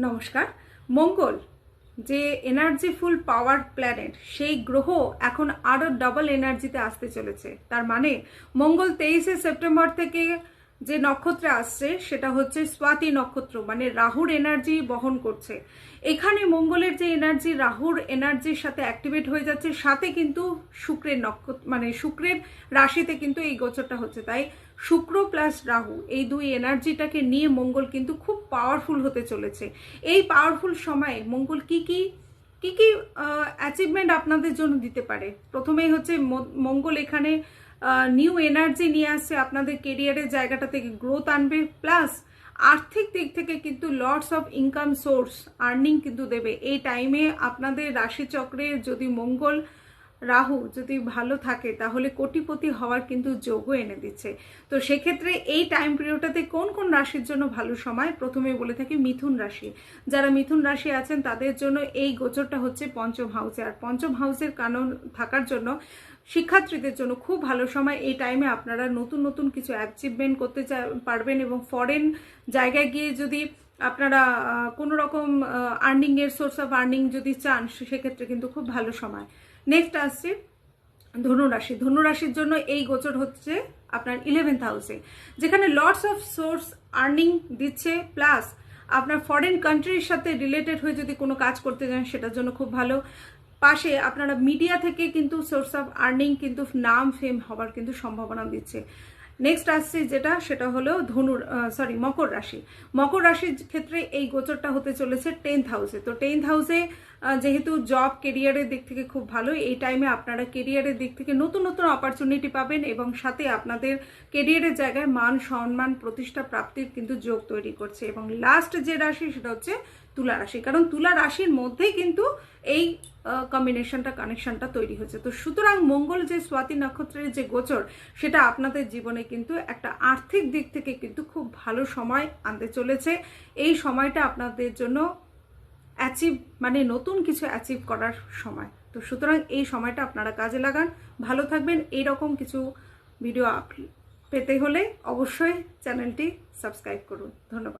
নমস্কার। মঙ্গল যে এনার্জিফুল পাওয়ার প্ল্যানেট, সেই গ্রহ এখন আরো ডাবল এনার্জিতে আসতে চলেছে। তার মানে মঙ্গল 23শে সেপ্টেম্বর থেকে যে নক্ষত্রে আসছে সেটা হচ্ছে স্বাতি নক্ষত্র, মানে রাহুর এনার্জি বহন করছে। এখানে মঙ্গলের যে এনার্জি রাহুর এনার্জির সাথে অ্যাক্টিভেট হয়ে যাচ্ছে, সাথে কিন্তু শুক্রের নক্ষত্র মানে শুক্রের রাশিতে কিন্তু এই গোচরটা হচ্ছে। তাই শুক্র প্লাস রাহু এই দুই এনার্জিটাকে নিয়ে মঙ্গল কিন্তু খুব পাওয়ারফুল হতে চলেছে। এই পাওয়ারফুল সময়ে মঙ্গল কি কি অ্যাচিভমেন্ট আপনাদের জন্য দিতে পারে। প্রথমেই হচ্ছে মঙ্গল এখানে নিউ এনার্জি নিয়ে আসছে, আপনাদের কেরিয়ারের জায়গাটা থেকে গ্রোথ আনবে, প্লাস আর্থিক দিক থেকে কিন্তু lots of income source earning কিন্তু দেবে। এই টাইমে আপনাদের রাশিচক্রে যদি মঙ্গল রাহু যদি ভালো থাকে তাহলে কোটিপতি হওয়ার কিন্তু যোগও এনে দিচ্ছে। তো সেক্ষেত্রে এই টাইম পিরিয়ডটাতে কোন কোন রাশির জন্য ভালো সময়, প্রথমে বলে থাকি মিথুন রাশি। যারা মিথুন রাশি আছেন তাদের জন্য এই গোচরটা হচ্ছে পঞ্চম হাউসে, আর পঞ্চম হাউসের কারণ থাকার জন্য শিক্ষার্থীদের জন্য খুব ভালো সময়। এই টাইমে আপনারা নতুন নতুন কিছু অ্যাচিভমেন্ট করতে পারবেন, এবং ফরেন জায়গায় গিয়ে যদি আপনারা কোনো রকম আর্নিংয়ের সোর্স অফ আর্নিং যদি চান সেক্ষেত্রে কিন্তু খুব ভালো সময়। নেক্সট আসছে ধনুরাশি। ধনুরাশির জন্য এই গোচর হচ্ছে আপনার 11th হাউসে, যেখানে লটস অফ সোর্স আর্নিং দিচ্ছে, প্লাস আপনার ফরেন কান্ট্রির সাথে রিলেটেড হয়ে যদি কোনো কাজ করতে যান সেটার জন্য খুব ভালো। পাশে আপনারা মিডিয়া থেকে কিন্তু সোর্স অফ আর্নিং কিন্তু নাম ফেম হবার কিন্তু সম্ভাবনা দিচ্ছে। নেক্সট আসছে সেটা হলো মকর রাশি। মকর রাশির ক্ষেত্রে এই গোচরটা হতে চলেছে 10th হাউসে। তো 10th হাউসে যেহেতু জব কেরিয়ারের দিক থেকে খুব ভালো, এই টাইমে আপনারা কেরিয়ারের দিক থেকে নতুন নতুন অপরচুনিটি পাবেন, এবং সাথে আপনাদের কেরিয়ারের জায়গায় মান সম্মান প্রতিষ্ঠা প্রাপ্তির কিন্তু যোগ তৈরি করছে। এবং লাস্ট যে রাশি সেটা হচ্ছে তুলা রাশি, কারণ তুলা রাশির মধ্যেই কিন্তু এই কানেকশনটা তৈরি হচ্ছে। তো সুতরাং মঙ্গল যে স্বাতি নক্ষত্রের যে গোচর, সেটা আপনাদের জীবনে কিন্তু একটা আর্থিক দিক থেকে কিন্তু খুব ভালো সময় আনতে চলেছে। এই সময়টা আপনাদের জন্য নতুন কিছু অ্যাচিভ করার সময়। তো সুতরাং এই সময়টা আপনারা কাজে লাগান, ভালো থাকবেন। এইরকম কিছু ভিডিও পেতে হলে অবশ্যই চ্যানেলটি সাবস্ক্রাইব করুন। ধন্যবাদ।